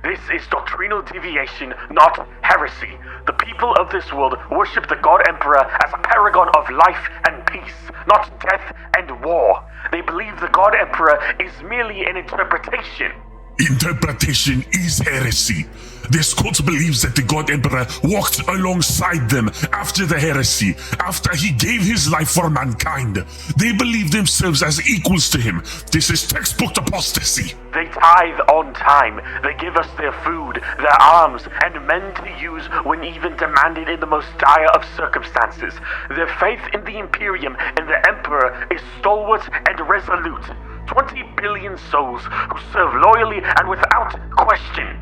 This is doctrinal deviation, not heresy. The people of this world worship the God Emperor as a paragon of life and peace, not death and war. They believe the God Emperor is merely an interpretation. Interpretation is heresy. This cult believes that the God Emperor walked alongside them after the heresy, after he gave his life for mankind. They believe themselves as equals to him. This is textbook apostasy. They tithe on time. They give us their food, their arms, and men to use when even demanded in the most dire of circumstances. Their faith in the Imperium and the Emperor is stalwart and resolute. 20 billion souls who serve loyally and without question.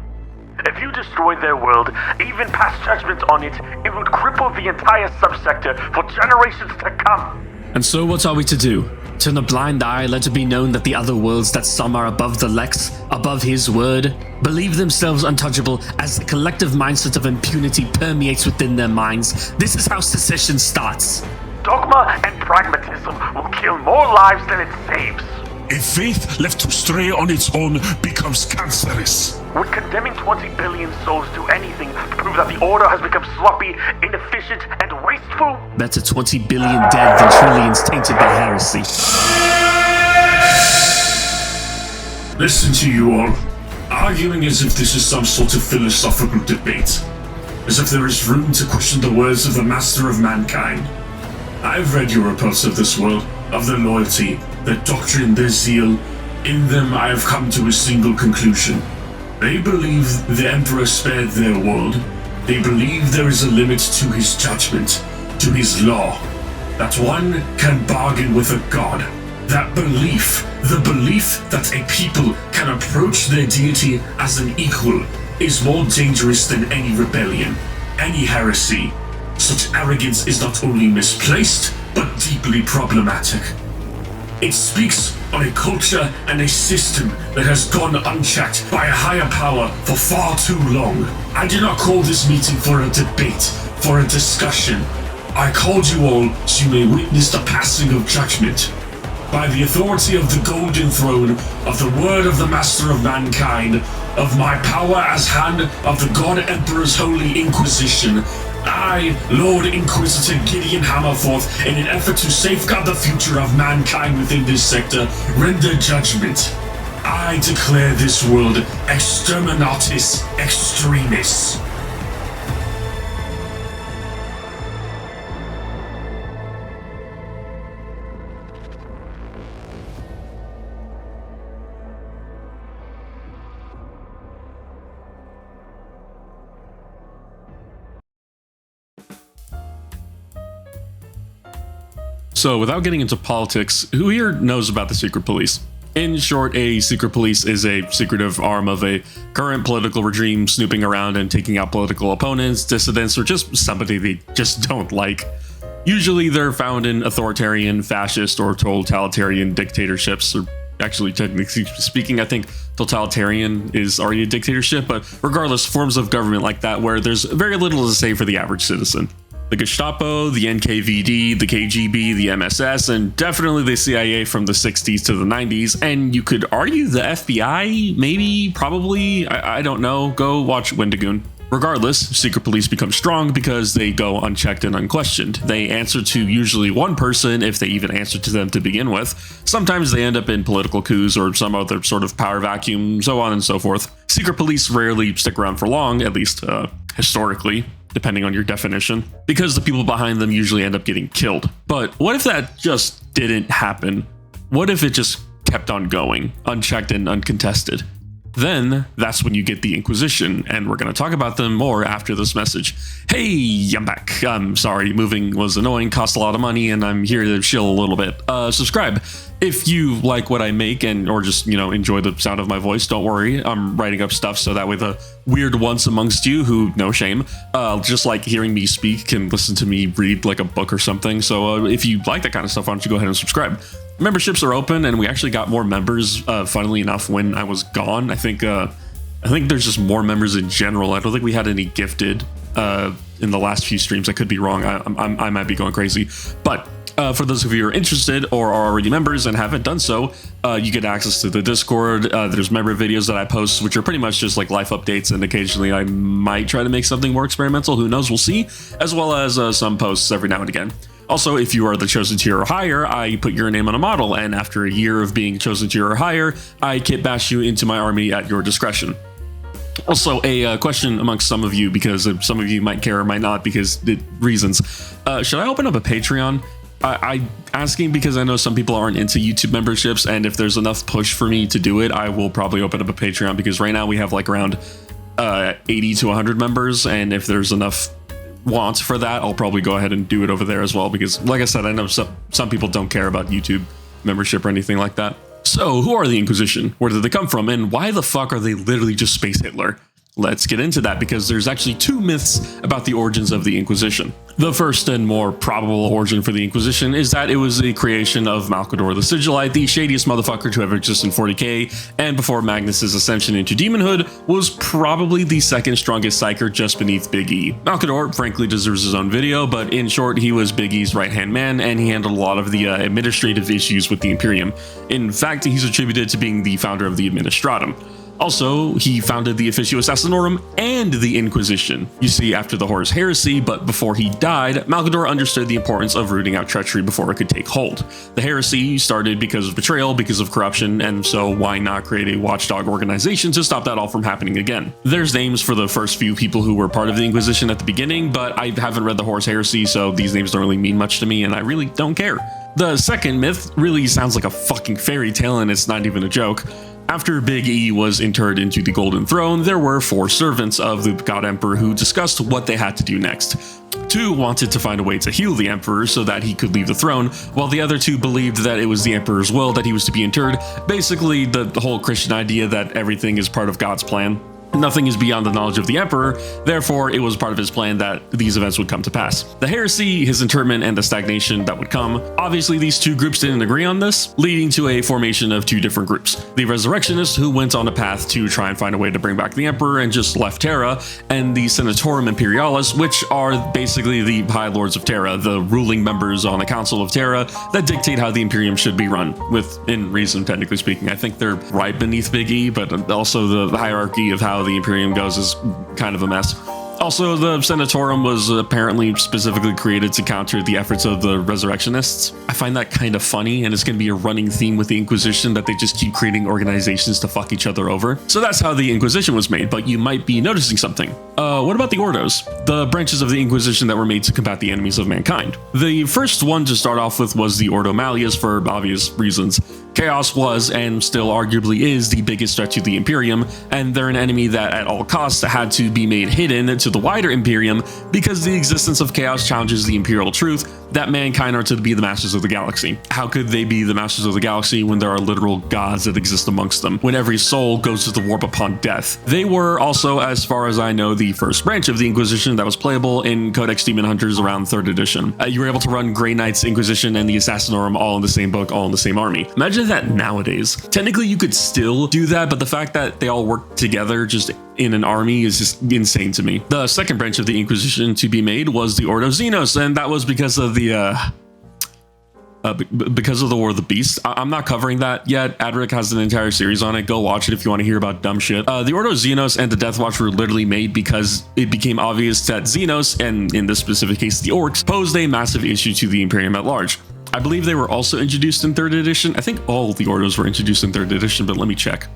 If you destroy their world, even pass judgment on it, it would cripple the entire subsector for generations to come. And so what are we to do? Turn a blind eye, let it be known that the other worlds that some are above the Lex, above his word, believe themselves untouchable as the collective mindset of impunity permeates within their minds. This is how secession starts. Dogma and pragmatism will kill more lives than it saves. A faith left to stray on its own becomes cancerous. Would condemning 20 billion souls do anything to prove that the Order has become sloppy, inefficient, and wasteful? Better 20 billion dead than trillions tainted by heresy. Listen to you all, arguing as if this is some sort of philosophical debate, as if there is room to question the words of the Master of Mankind. I've read your reports of this world, of their loyalty, their doctrine, their zeal. In them I have come to a single conclusion. They believe the Emperor spared their world. They believe there is a limit to his judgment, to his law, that one can bargain with a god. That belief, the belief that a people can approach their deity as an equal, is more dangerous than any rebellion, any heresy. Such arrogance is not only misplaced, but deeply problematic. It speaks on a culture and a system that has gone unchecked by a higher power for far too long. I do not call this meeting for a debate, for a discussion. I called you all so you may witness the passing of judgment. By the authority of the Golden Throne, of the word of the Master of Mankind, of my power as hand of the God Emperor's Holy Inquisition, I, Lord Inquisitor Gideon Hammerforth, in an effort to safeguard the future of mankind within this sector, render judgment. I declare this world exterminatis extremis. So, without getting into politics, who here knows about the secret police? In short, a secret police is a secretive arm of a current political regime snooping around and taking out political opponents, dissidents, or just somebody they just don't like. Usually they're found in authoritarian, fascist, or totalitarian dictatorships, or actually, technically speaking, I think totalitarian is already a dictatorship, but regardless, forms of government like that where there's very little to say for the average citizen. The Gestapo, the NKVD, the KGB, the MSS, and definitely the CIA from the 60s to the 90s, and you could argue the FBI, maybe, probably, I don't know, go watch Wendigoon. Regardless, secret police become strong because they go unchecked and unquestioned. They answer to usually one person if they even answer to them to begin with. Sometimes they end up in political coups or some other sort of power vacuum, so on and so forth. Secret police rarely stick around for long, at least historically, depending on your definition, because the people behind them usually end up getting killed. But what if that just didn't happen? What if it just kept on going, unchecked and uncontested? Then that's when you get the Inquisition, and we're going to talk about them more after this message. Hey, I'm back. I'm sorry, moving was annoying, cost a lot of money, and I'm here to chill a little bit. Subscribe if you like what I make and or just, enjoy the sound of my voice. Don't worry, I'm writing up stuff so that way the weird ones amongst you who, no shame, just like hearing me speak can listen to me read like a book or something. So if you like that kind of stuff, why don't you go ahead and subscribe? Memberships are open, and we actually got more members, funnily enough, when I was gone. I think there's just more members in general. I don't think we had any gifted in the last few streams. I could be wrong. I might be going crazy. But For those of you who are interested or are already members and haven't done so, you get access to the Discord. There's member videos that I post, which are pretty much just like life updates, and occasionally I might try to make something more experimental. Who knows? We'll see. As well as some posts every now and again. Also, if you are the chosen tier or higher, I put your name on a model, and after a year of being chosen tier or higher, I kit bash you into my army at your discretion. Also, a question amongst some of you, because some of you might care or might not because reasons. Should I open up a Patreon? I'm asking because I know some people aren't into YouTube memberships, and if there's enough push for me to do it, I will probably open up a Patreon, because right now we have like around 80 to 100 members, and if there's enough want for that, I'll probably go ahead and do it over there as well, because like I said, I know some people don't care about YouTube membership or anything like that. So who are the Inquisition? Where did they come from? And why the fuck are they literally just Space Hitler? Let's get into that, because there's actually two myths about the origins of the Inquisition. The first and more probable origin for the Inquisition is that it was the creation of Malcador the Sigillite, the shadiest motherfucker to ever exist in 40k, and before Magnus's ascension into demonhood, was probably the second strongest psyker just beneath Big E. Malcador frankly deserves his own video, but in short, he was Big E's right-hand man, and he handled a lot of the administrative issues with the Imperium. In fact, he's attributed to being the founder of the Administratum. Also, he founded the Officio Assassinorum and the Inquisition. You see, after the Horus Heresy, but before he died, Malcador understood the importance of rooting out treachery before it could take hold. The heresy started because of betrayal, because of corruption, and so why not create a watchdog organization to stop that all from happening again? There's names for the first few people who were part of the Inquisition at the beginning, but I haven't read the Horus Heresy, so these names don't really mean much to me, and I really don't care. The second myth really sounds like a fucking fairy tale, and it's not even a joke. After Big E was interred into the Golden Throne, there were 4 servants of the God Emperor who discussed what they had to do next. 2 wanted to find a way to heal the Emperor so that he could leave the throne, while the other 2 believed that it was the Emperor's will that he was to be interred, basically the whole Christian idea that everything is part of God's plan. Nothing is beyond the knowledge of the Emperor, therefore it was part of his plan that these events would come to pass. The heresy, his interment, and the stagnation that would come. Obviously, these 2 groups didn't agree on this, leading to a formation of 2 different groups. The Resurrectionists, who went on a path to try and find a way to bring back the Emperor and just left Terra, and the Senatorum Imperialis, which are basically the High Lords of Terra, the ruling members on the Council of Terra that dictate how the Imperium should be run, within reason, technically speaking. I think they're right beneath Big E, but also the hierarchy of how the Imperium goes is kind of a mess. Also, the Senatorum was apparently specifically created to counter the efforts of the Resurrectionists. I find that kind of funny, and it's going to be a running theme with the Inquisition that they just keep creating organizations to fuck each other over. So that's how the Inquisition was made, but you might be noticing something. What about the Ordos? The branches of the Inquisition that were made to combat the enemies of mankind. The first one to start off with was the Ordo Malleus for obvious reasons. Chaos was, and still arguably is, the biggest threat to the Imperium, and they're an enemy that at all costs had to be made hidden to the wider Imperium because the existence of chaos challenges the imperial truth that mankind are to be the masters of the galaxy. How could they be the masters of the galaxy when there are literal gods that exist amongst them, when every soul goes to the warp upon death? They were also, as far as I know, the first branch of the Inquisition that was playable in Codex Demon Hunters around 3rd edition. You were able to run Grey Knight's Inquisition and the Assassinorum all in the same book, all in the same army. Imagine that nowadays. Technically, you could still do that, but the fact that they all work together just in an army is just insane to me. The second branch of the Inquisition to be made was the Ordo Xenos, and that was because of the War of the Beast. I'm not covering that yet. Adric has an entire series on it. Go watch it if you want to hear about dumb shit. The Ordo Xenos and the Death Watch were literally made because it became obvious that Xenos, and in this specific case the Orcs, posed a massive issue to the Imperium at large. I believe they were also introduced in 3rd edition. I think all the Ordos were introduced in 3rd edition, but let me check.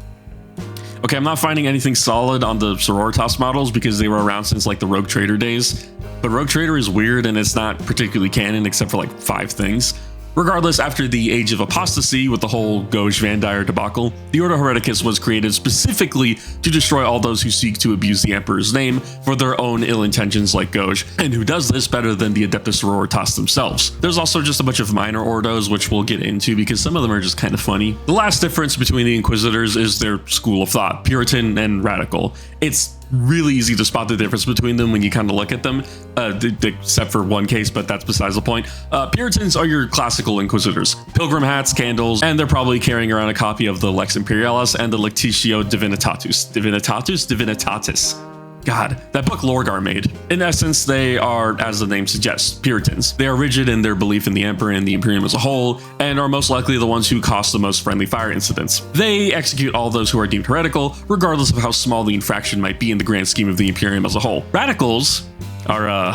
Okay, I'm not finding anything solid on the Sororitas models because they were around since like the Rogue Trader days. But Rogue Trader is weird and it's not particularly canon except for like 5 things. Regardless, after the Age of Apostasy with the whole Gauge Van Dyer debacle, the Ordo Hereticus was created specifically to destroy all those who seek to abuse the Emperor's name for their own ill intentions like Gauge, and who does this better than the Adeptus Sororitas themselves. There's also just a bunch of minor Ordos, which we'll get into because some of them are just kind of funny. The last difference between the Inquisitors is their school of thought, Puritan and Radical. It's really easy to spot the difference between them when you kind of look at them, except for one case, but that's besides the point. Puritans are your classical Inquisitors. Pilgrim hats, candles, and they're probably carrying around a copy of the Lex Imperialis and the Lectitio Divinitatus. Divinitatus? God, that book Lorgar made. In essence, they are, as the name suggests, Puritans. They are rigid in their belief in the Emperor and the Imperium as a whole, and are most likely the ones who cause the most friendly fire incidents. They execute all those who are deemed heretical, regardless of how small the infraction might be in the grand scheme of the Imperium as a whole. Radicals are,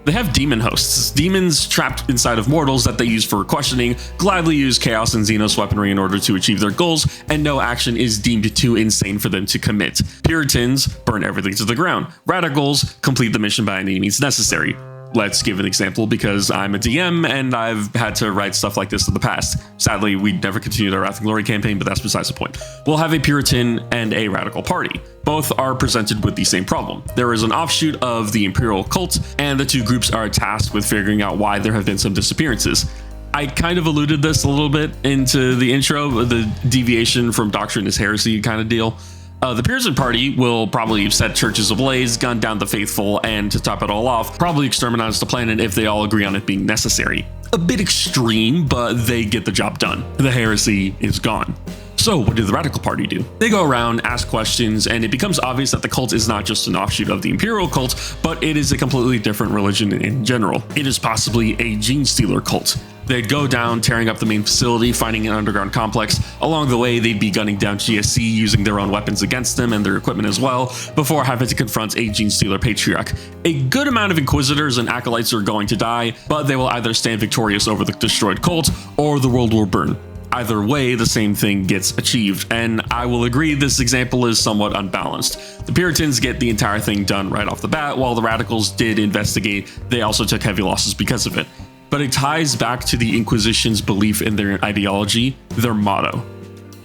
they have demon hosts, demons trapped inside of mortals that they use for questioning, gladly use chaos and Xenos weaponry in order to achieve their goals, and no action is deemed too insane for them to commit. Puritans burn everything to the ground. Radicals complete the mission by any means necessary. Let's give an example because I'm a DM and I've had to write stuff like this in the past. Sadly, we never continued our Wrath and Glory campaign, but that's besides the point. We'll have a Puritan and a Radical party. Both are presented with the same problem. There is an offshoot of the Imperial cult, and the two groups are tasked with figuring out why there have been some disappearances. I kind of alluded this a little bit into the intro, the deviation from doctrine is heresy kind of deal. The Puritan party will probably set churches ablaze, gun down the faithful, and to top it all off, probably exterminate the planet if they all agree on it being necessary. A bit extreme, but they get the job done. The heresy is gone. So what did the Radical Party do? They go around, ask questions, and it becomes obvious that the cult is not just an offshoot of the Imperial cult, but it is a completely different religion in general. It is possibly a gene stealer cult. They'd go down, tearing up the main facility, finding an underground complex. Along the way, they'd be gunning down GSC, using their own weapons against them and their equipment as well, before having to confront a gene stealer patriarch. A good amount of Inquisitors and Acolytes are going to die, but they will either stand victorious over the destroyed cult, or the world will burn. Either way, the same thing gets achieved, and I will agree this example is somewhat unbalanced. The Puritans get the entire thing done right off the bat, while the Radicals did investigate. They also took heavy losses because of it. But it ties back to the Inquisition's belief in their ideology, their motto.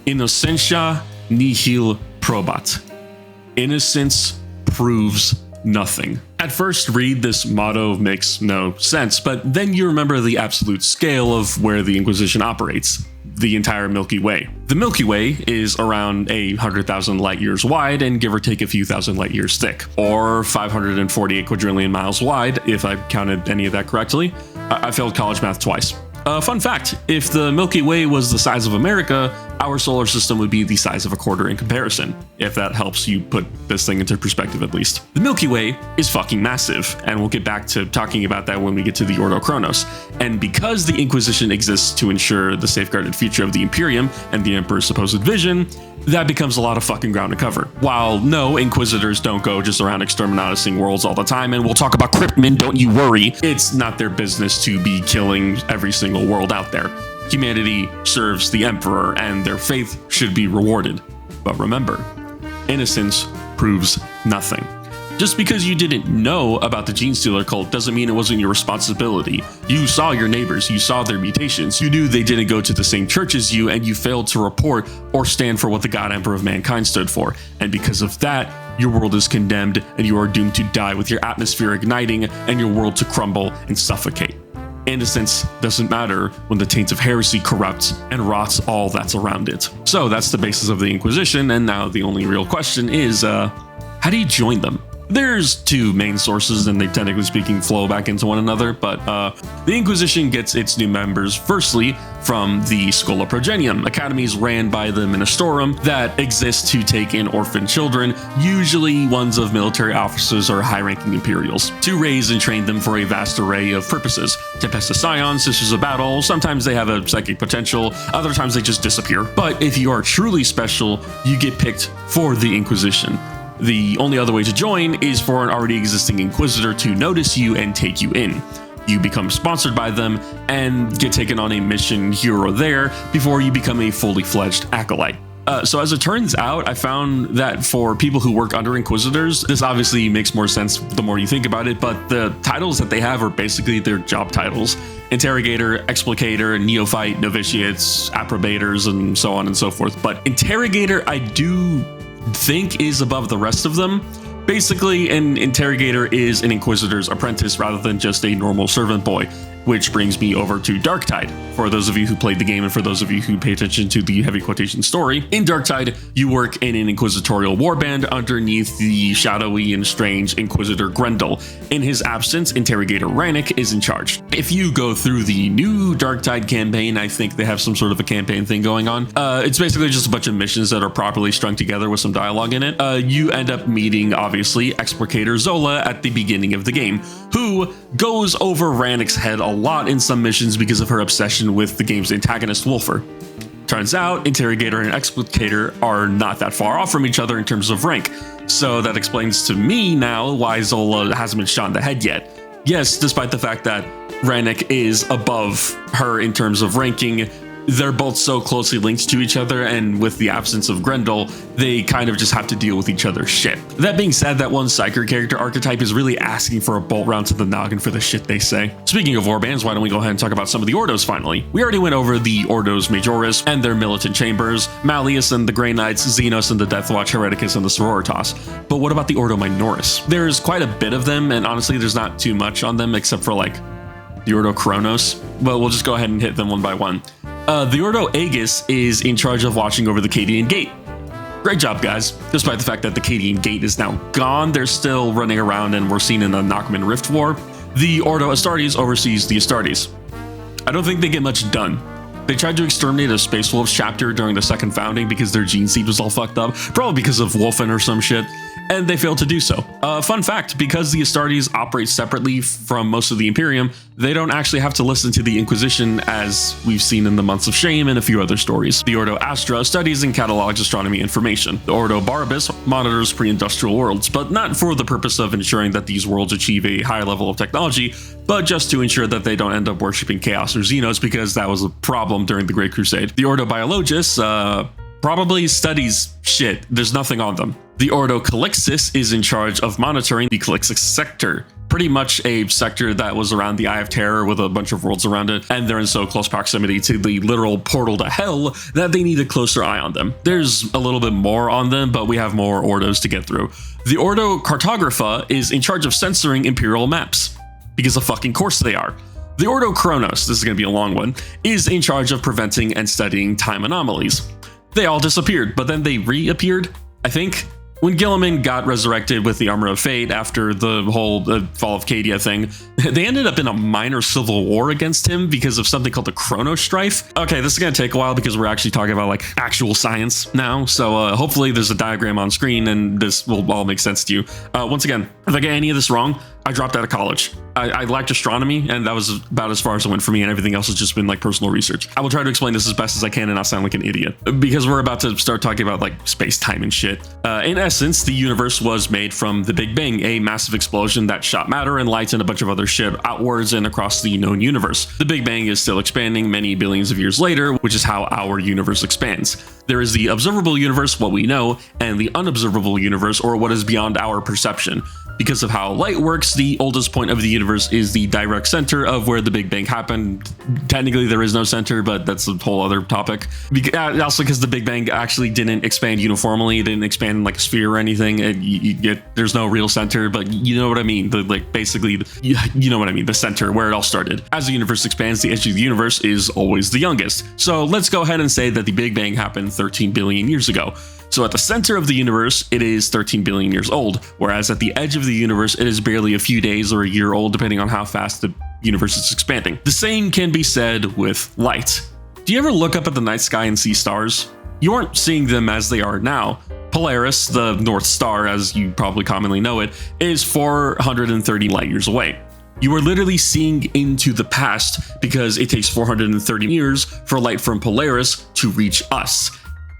Innocentia nihil probat. Innocence proves nothing. At first read, this motto makes no sense, but then you remember the absolute scale of where the Inquisition operates. The entire Milky Way. The Milky Way is around 100,000 light years wide and give or take a few thousand light years thick, or 548 quadrillion miles wide, if I counted any of that correctly. I failed college math twice. Fun fact, if the Milky Way was the size of America, our solar system would be the size of a quarter in comparison, if that helps you put this thing into perspective at least. The Milky Way is fucking massive, and we'll get back to talking about that when we get to the Ordo Chronos. And because the Inquisition exists to ensure the safeguarded future of the Imperium and the Emperor's supposed vision, that becomes a lot of fucking ground to cover. While no, Inquisitors don't go just around exterminating worlds all the time, and we'll talk about Cryptmen, don't you worry, it's not their business to be killing every single world out there. Humanity serves the Emperor, and their faith should be rewarded. But remember, innocence proves nothing. Just because you didn't know about the Gene Stealer cult doesn't mean it wasn't your responsibility. You saw your neighbors, you saw their mutations, you knew they didn't go to the same church as you, and you failed to report or stand for what the God Emperor of mankind stood for. And because of that, your world is condemned, and you are doomed to die with your atmosphere igniting and your world to crumble and suffocate. Innocence doesn't matter when the taint of heresy corrupts and rots all that's around it. So that's the basis of the Inquisition, and now the only real question is, how do you join them? There's two main sources, and they technically speaking flow back into one another, but the Inquisition gets its new members firstly from the Schola Progenium, academies ran by the Ministorum that exist to take in orphan children, usually ones of military officers or high-ranking Imperials, to raise and train them for a vast array of purposes. Tempesta Scions, Sisters of Battle, sometimes they have a psychic potential, other times they just disappear. But if you are truly special, you get picked for the Inquisition. The only other way to join is for an already existing Inquisitor to notice you and take you in. You become sponsored by them and get taken on a mission here or there before you become a fully fledged acolyte. So as it turns out, I found that for people who work under Inquisitors, this obviously makes more sense the more you think about it, but the titles that they have are basically their job titles. Interrogator, Explicator, Neophyte, Novitiates, Approbators, and so on and so forth. But Interrogator, I do think is above the rest of them. Basically, an interrogator is an Inquisitor's apprentice rather than just a normal servant boy. which brings me over to Darktide. For those of you who played the game and for those of you who pay attention to the heavy quotation story, in Darktide, you work in an Inquisitorial warband underneath the shadowy and strange Inquisitor Grendel. In his absence, Interrogator Rannick is in charge. If you go through the new Darktide campaign, I think they have some sort of a campaign thing going on. It's basically just a bunch of missions that are properly strung together with some dialogue in it. You end up meeting, obviously, Explicator Zola at the beginning of the game, who goes over Rannick's head a lot in some missions because of her obsession with the game's antagonist Wolfer. Turns out, Interrogator and Explicator are not that far off from each other in terms of rank, so that explains to me now why Zola hasn't been shot in the head yet. Yes, despite the fact that Rannick is above her in terms of ranking, they're both so closely linked to each other, and with the absence of Grendel, they kind of just have to deal with each other's shit. That being said, that one Psyker character archetype is really asking for a bolt round to the noggin for the shit they say. Speaking of warbands, why don't we go ahead and talk about some of the Ordos finally? We already went over the Ordos Majoris and their militant chambers, Malleus and the Grey Knights, Xenos and the Deathwatch, Hereticus and the Sororitas. But what about the Ordo Minoris? There's quite a bit of them, and honestly, there's not too much on them except for like the Ordo Chronos, but we'll just go ahead and hit them one by one. The Ordo Aegis is in charge of watching over the Cadian Gate. Great job, guys. Despite the fact that the Cadian Gate is now gone, they're still running around and we're seen in the Nachman Rift War. The Ordo Astartes oversees the Astartes. I don't think they get much done. They tried to exterminate a Space Wolves chapter during the second founding because their gene seed was all fucked up, probably because of Wolfen or some shit, and they failed to do so. Fun fact, because the Astartes operate separately from most of the Imperium, they don't actually have to listen to the Inquisition, as we've seen in the Months of Shame and a few other stories. The Ordo Astra studies and catalogs astronomy information. The Ordo Barbus monitors pre-industrial worlds, but not for the purpose of ensuring that these worlds achieve a high level of technology, but just to ensure that they don't end up worshipping Chaos or Xenos, because that was a problem during the Great Crusade. The Ordo Biologus probably studies shit. There's nothing on them. The Ordo Calixis is in charge of monitoring the Calixis sector, pretty much a sector that was around the Eye of Terror with a bunch of worlds around it, and they're in so close proximity to the literal portal to hell that they need a closer eye on them. There's a little bit more on them, but we have more Ordos to get through. The Ordo Cartographa is in charge of censoring Imperial maps, because of fucking course they are. The Ordo Chronos, this is going to be a long one, is in charge of preventing and studying time anomalies. They all disappeared, but then they reappeared, I think. When Guilliman got resurrected with the Armor of Fate after the whole Fall of Cadia thing, they ended up in a minor civil war against him because of something called the Chrono Strife. Okay, this is going to take a while because we're actually talking about like actual science now, so hopefully there's a diagram on screen and this will all make sense to you. Once again, if I get any of this wrong, I dropped out of college. I liked astronomy, and that was about as far as it went for me, and everything else has just been like personal research. I will try to explain this as best as I can and not sound like an idiot, because we're about to start talking about like space-time and shit. In essence, the universe was made from the Big Bang, a massive explosion that shot matter and light and a bunch of other shit outwards and across the known universe. The Big Bang is still expanding many billions of years later, which is how our universe expands. There is the observable universe, what we know, and the unobservable universe, or what is beyond our perception. Because of how light works, the oldest point of the universe is the direct center of where the Big Bang happened. Technically, there is no center, but that's a whole other topic. Also, because the Big Bang actually didn't expand uniformly, it didn't expand in like a sphere or anything. There's no real center, but you know what I mean. You know what I mean. The center, where it all started. As the universe expands, the edge of the universe is always the youngest. So let's go ahead and say that the Big Bang happened 13 billion years ago. So at the center of the universe, it is 13 billion years old, whereas at the edge of the universe, it is barely a few days or a year old, depending on how fast the universe is expanding. The same can be said with light. Do you ever look up at the night sky and see stars? You aren't seeing them as they are now. Polaris, the North Star, as you probably commonly know it, is 430 light years away. You are literally seeing into the past because it takes 430 years for light from Polaris to reach us.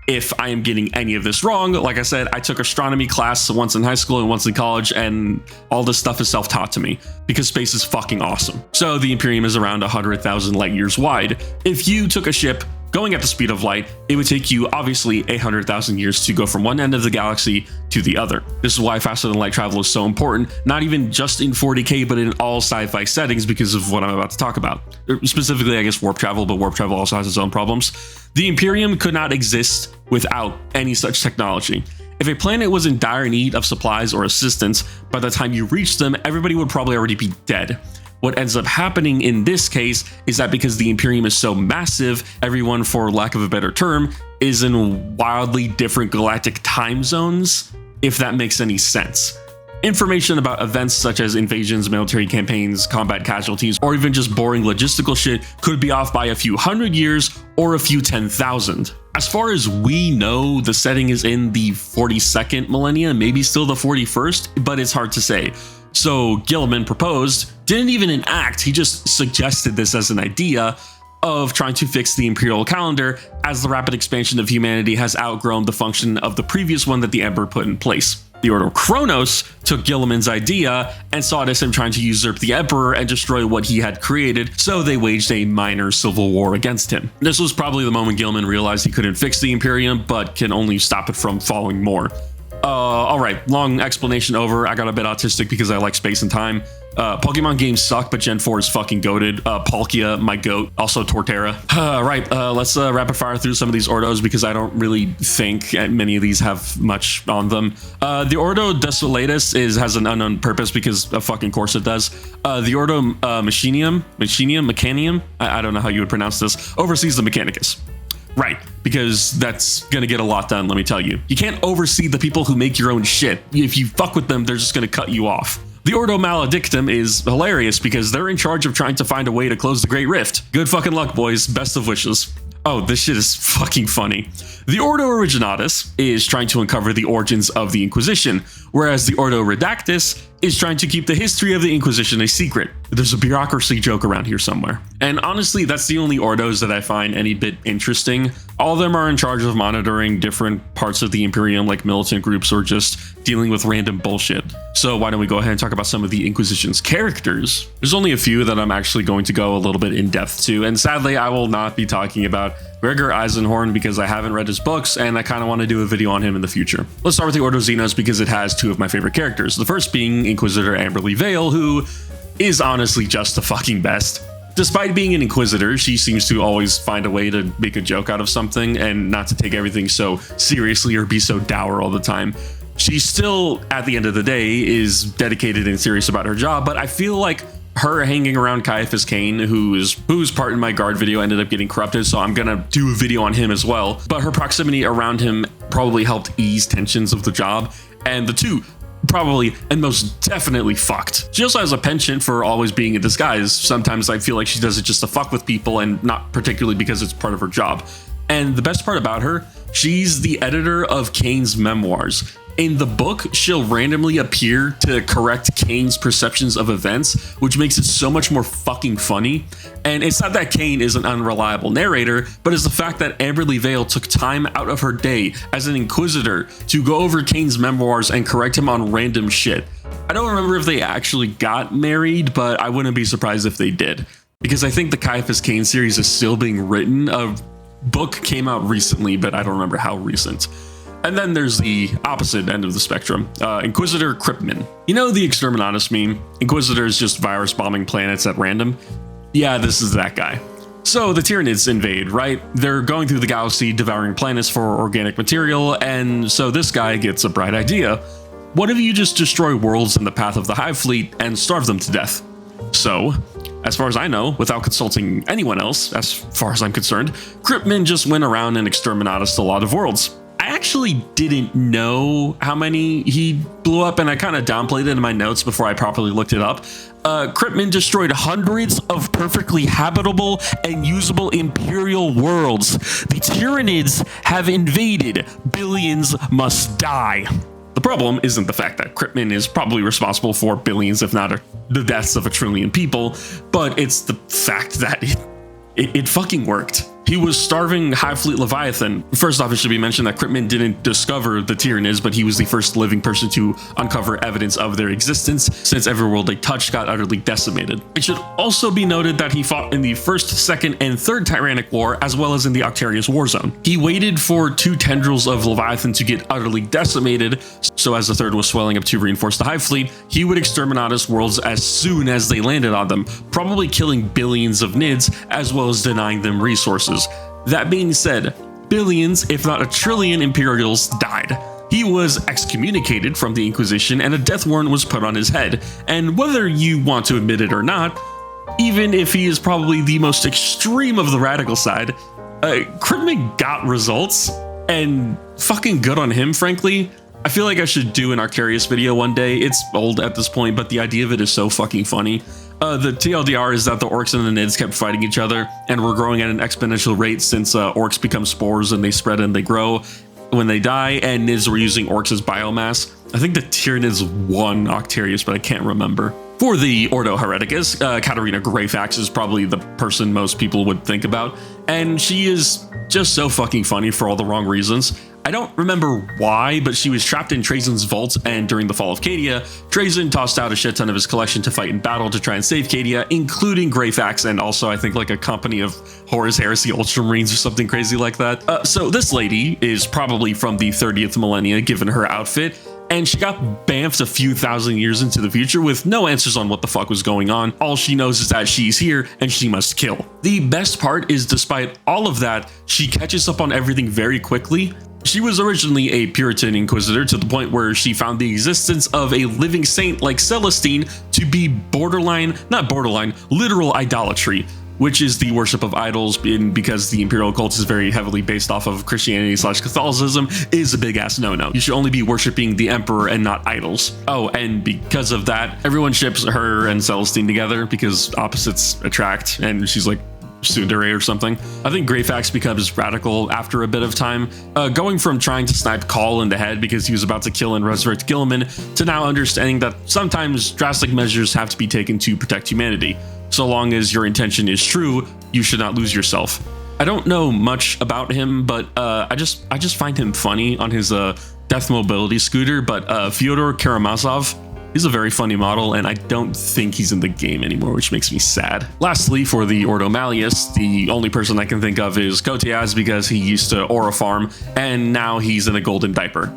If I am getting any of this wrong, like I said, I took astronomy class once in high school and once in college, and all this stuff is self-taught to me because space is fucking awesome. So the Imperium is around 100,000 light years wide. If you took a ship going at the speed of light, it would take you obviously 100,000 years to go from one end of the galaxy to the other. This is why faster than light travel is so important, not even just in 40k, but in all sci-fi settings because of what I'm about to talk about. Specifically, I guess warp travel, but warp travel also has its own problems. The Imperium could not exist without any such technology. If a planet was in dire need of supplies or assistance, by the time you reached them, everybody would probably already be dead. What ends up happening in this case is that because the Imperium is so massive, everyone, for lack of a better term, is in wildly different galactic time zones, if that makes any sense. Information about events such as invasions, military campaigns, combat casualties, or even just boring logistical shit could be off by a few hundred years or a few 10,000. As far as we know, the setting is in the 42nd millennia, maybe still the 41st, but it's hard to say. So Gilliman proposed, didn't even enact, he just suggested this as an idea of trying to fix the imperial calendar, as the rapid expansion of humanity has outgrown the function of the previous one that the Emperor put in place. The Ordo Kronos took Gilliman's idea and saw it as him trying to usurp the Emperor and destroy what he had created, so they waged a minor civil war against him. This was probably the moment Gilliman realized he couldn't fix the Imperium, but can only stop it from falling more. Alright, long explanation over. I got a bit autistic because I like space and time. Pokemon games suck, but Gen 4 is fucking goated. Palkia, my goat. Also Torterra. Right, let's rapid fire through some of these Ordos because I don't really think many of these have much on them. The Ordo Desolatus has an unknown purpose because of fucking course it does. The Ordo Mechanium, I don't know how you would pronounce this, oversees the Mechanicus. Right, because that's gonna get a lot done, let me tell you. You can't oversee the people who make your own shit. If you fuck with them, they're just gonna cut you off. The Ordo Maledictum is hilarious because they're in charge of trying to find a way to close the Great Rift. Good fucking luck, boys. Best of wishes. Oh, this shit is fucking funny. The Ordo Originatus is trying to uncover the origins of the Inquisition, whereas the Ordo Redactus is trying to keep the history of the Inquisition a secret. There's a bureaucracy joke around here somewhere. And honestly, that's the only Ordos that I find any bit interesting. All of them are in charge of monitoring different parts of the Imperium, like militant groups or just dealing with random bullshit. So why don't we go ahead and talk about some of the Inquisition's characters? There's only a few that I'm actually going to go a little bit in depth to, and sadly I will not be talking about Gregor Eisenhorn because I haven't read his books and I kind of want to do a video on him in the future. Let's start with the Ordo Xenos because it has two of my favorite characters. The first being Inquisitor Amberly Vale, who is honestly just the fucking best. Despite being an Inquisitor, she seems to always find a way to make a joke out of something and not to take everything so seriously or be so dour all the time. She still, at the end of the day, is dedicated and serious about her job, but I feel like her hanging around Caiaphas Cain, whose part in my guard video ended up getting corrupted, so I'm gonna do a video on him as well, but her proximity around him probably helped ease tensions of the job, and the two probably and most definitely fucked. She also has a penchant for always being in disguise. Sometimes I feel like she does it just to fuck with people and not particularly because it's part of her job. And the best part about her, she's the editor of Cain's memoirs. In the book, she'll randomly appear to correct Cain's perceptions of events, which makes it so much more fucking funny. And it's not that Cain is an unreliable narrator, but it's the fact that Amberly Vale took time out of her day as an Inquisitor to go over Cain's memoirs and correct him on random shit. I don't remember if they actually got married, but I wouldn't be surprised if they did, because I think the Caiaphas Cain series is still being written. A book came out recently, but I don't remember how recent. And then there's the opposite end of the spectrum, Inquisitor Kryptman. You know the Exterminatus meme? Inquisitors just virus bombing planets at random? Yeah, this is that guy. So the Tyranids invade, right? They're going through the galaxy, devouring planets for organic material, and so this guy gets a bright idea. What if you just destroy worlds in the path of the Hive Fleet and starve them to death? So, as far as I know, without consulting anyone else, as far as I'm concerned, Kryptman just went around and exterminatus a lot of worlds. I actually didn't know how many he blew up, and I kind of downplayed it in my notes before I properly looked it up. Kryptman destroyed hundreds of perfectly habitable and usable Imperial worlds. The Tyranids have invaded. Billions must die. The problem isn't the fact that Kryptman is probably responsible for billions, if not the deaths of 1 trillion people, but it's the fact that it fucking worked. He was starving Hive Fleet Leviathan. First off, it should be mentioned that Kryptman didn't discover the Tyranids, but he was the first living person to uncover evidence of their existence, since every world they touched got utterly decimated. It should also be noted that he fought in the First, Second, and Third Tyrannic War, as well as in the Octarius War Zone. He waited for 2 tendrils of Leviathan to get utterly decimated, so as the third was swelling up to reinforce the Hive Fleet, he would exterminatus worlds as soon as they landed on them, probably killing billions of Nids, as well as denying them resources. That being said, billions, if not 1 trillion Imperials died. He was excommunicated from the Inquisition and a death warrant was put on his head. And whether you want to admit it or not, even if he is probably the most extreme of the radical side, Cryptman got results, and fucking good on him, frankly. I feel like I should do an Arcarius video one day. It's old at this point, but the idea of it is so fucking funny. The TLDR is that the orcs and the Nids kept fighting each other and were growing at an exponential rate since orcs become spores and they spread and they grow when they die, and Nids were using orcs as biomass. I think the Tyranids won Octarius, but I can't remember. For the Ordo Hereticus, Katarina Greyfax is probably the person most people would think about, and she is just so fucking funny for all the wrong reasons. I don't remember why, but she was trapped in Trajan's vault, and during the fall of Cadia, Trajan tossed out a shit ton of his collection to fight in battle to try and save Cadia, including Greyfax, and also I think like a company of Horus Heresy Ultramarines or something crazy like that. So this lady is probably from the 30th millennia, given her outfit, and she got bamfed a few thousand years into the future with no answers on what the fuck was going on. All she knows is that she's here and she must kill. The best part is, despite all of that, she catches up on everything very quickly. She was originally a Puritan Inquisitor to the point where she found the existence of a living saint like Celestine to be literal idolatry, which is the worship of idols, because the Imperial cult is very heavily based off of Christianity/Catholicism, is a big ass no-no. You should only be worshiping the Emperor and not idols. Oh, and because of that, everyone ships her and Celestine together because opposites attract, and she's like tsundere or something. I think Greyfax becomes radical after a bit of time, going from trying to snipe Call in the head because he was about to kill and resurrect Gilliman, to now understanding that sometimes drastic measures have to be taken to protect humanity. So long as your intention is true, you should not lose yourself. I don't know much about him, but I just find him funny on his death mobility scooter. But Fyodor Karamazov, he's a very funny model, and I don't think he's in the game anymore, which makes me sad. Lastly, for the Ordo Malleus, the only person I can think of is Kotiaz, because he used to aura farm, and now he's in a golden diaper.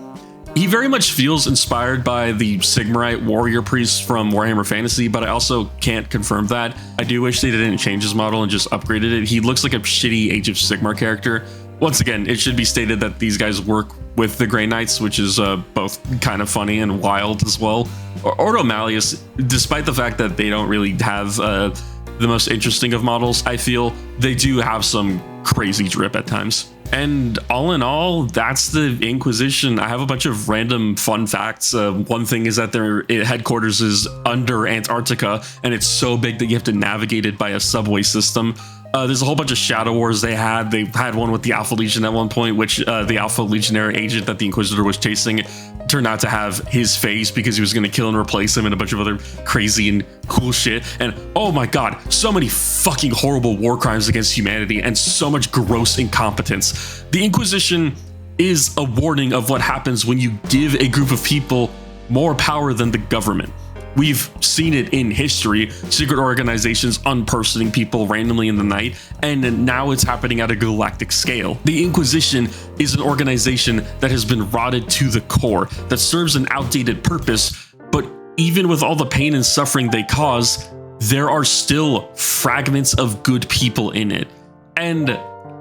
He very much feels inspired by the Sigmarite warrior priests from Warhammer Fantasy, but I also can't confirm that. I do wish they didn't change his model and just upgraded it. He looks like a shitty Age of Sigmar character. Once again, it should be stated that these guys work with the Grey Knights, which is both kind of funny and wild as well. Ordo Malleus, despite the fact that they don't really have the most interesting of models, I feel they do have some crazy drip at times. And all in all, that's the Inquisition. I have a bunch of random fun facts. One thing is that their headquarters is under Antarctica, and it's so big that you have to navigate it by a subway system. There's a whole bunch of Shadow Wars they had. They had one with the Alpha Legion at one point, which the Alpha Legionary agent that the Inquisitor was chasing turned out to have his face because he was going to kill and replace him, and a bunch of other crazy and cool shit. And oh my god, so many fucking horrible war crimes against humanity and so much gross incompetence. The Inquisition is a warning of what happens when you give a group of people more power than the government. We've seen it in history, secret organizations unpersoning people randomly in the night, and now it's happening at a galactic scale. The Inquisition is an organization that has been rotted to the core, that serves an outdated purpose, but even with all the pain and suffering they cause, there are still fragments of good people in it. And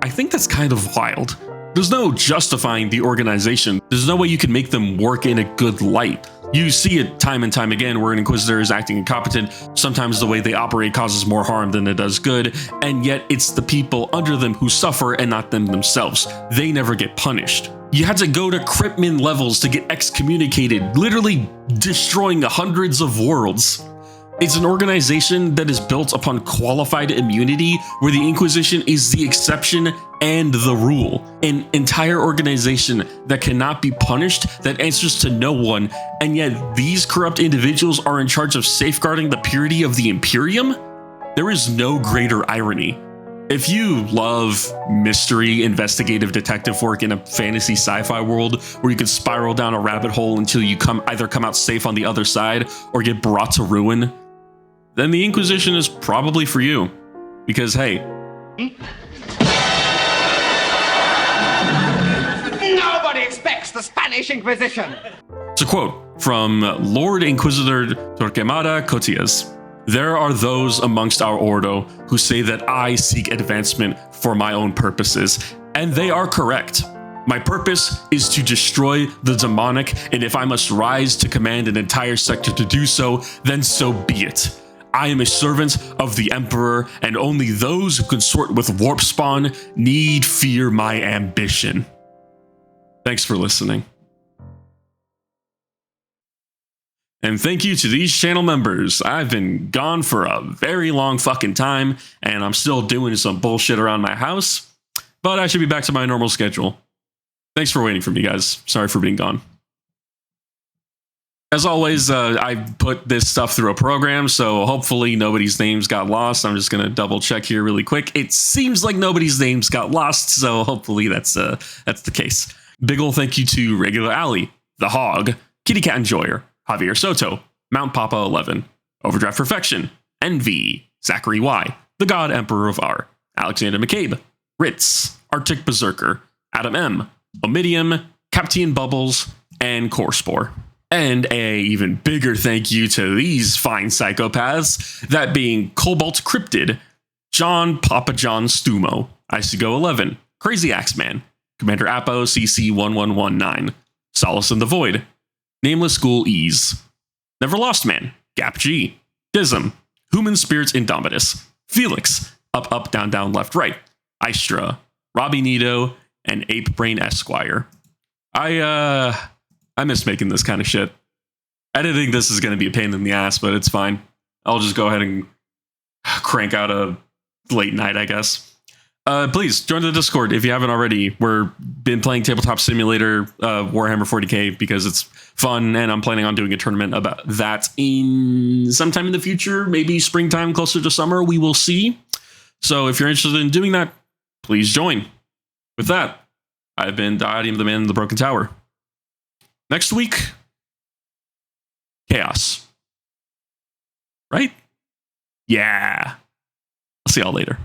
I think that's kind of wild. There's no justifying the organization. There's no way you can make them work in a good light. You see it time and time again where an Inquisitor is acting incompetent. Sometimes the way they operate causes more harm than it does good, and yet it's the people under them who suffer and not them themselves. They never get punished. You had to go to Cryptman levels to get excommunicated, literally destroying hundreds of worlds. It's an organization that is built upon qualified immunity, where the Inquisition is the exception and the rule. An entire organization that cannot be punished, that answers to no one, and yet these corrupt individuals are in charge of safeguarding the purity of the Imperium? There is no greater irony. If you love mystery, investigative detective work in a fantasy sci-fi world where you can spiral down a rabbit hole until you either come out safe on the other side or get brought to ruin, then the Inquisition is probably for you. Because hey, nobody expects the Spanish Inquisition. it's a quote from Lord Inquisitor Torquemada Cotillas. There are those amongst our Ordo who say that I seek advancement for my own purposes, and they are correct. My purpose is to destroy the demonic, and if I must rise to command an entire sector to do so, then so be it. I am a servant of the Emperor, and only those who consort with warp spawn need fear my ambition. Thanks for listening. And thank you to these channel members. I've been gone for a very long fucking time, and I'm still doing some bullshit around my house, but I should be back to my normal schedule. Thanks for waiting for me, guys. Sorry for being gone. As always, I put this stuff through a program, so hopefully nobody's names got lost. I'm just going to double check here really quick. It seems like nobody's names got lost, so hopefully that's the case. Big ol' thank you to Regular Alley, The Hog, Kitty Cat Enjoyer, Javier Soto, Mount Papa 11, Overdraft Perfection, Envy, Zachary Y, The God Emperor of R, Alexander McCabe, Ritz, Arctic Berserker, Adam M, Omidium, Captain Bubbles, and Corespore. And a even bigger thank you to these fine psychopaths, that being Cobalt Cryptid, John Papa John Stumo, Icigo 11, Crazy Axeman, Commander Apo CC 1119, Solace in the Void, Nameless Ghoul Ease, Never Lost Man, Gap G, Dism, Human Spirits Indomitus, Felix, Up Up Down Down Left Right, Istra, Robbie Nito, and Ape Brain Esquire. I miss making this kind of shit. Editing this is going to be a pain in the ass, but it's fine. I'll just go ahead and crank out a late night, I guess. Please join the Discord if you haven't already. We've been playing Tabletop Simulator Warhammer 40k because it's fun, and I'm planning on doing a tournament about that in sometime in the future, maybe springtime, closer to summer. We will see. So if you're interested in doing that, please join. With that, I've been Diadium, the Man in the Broken Tower. Next week, Chaos. Right? Yeah. I'll see y'all later.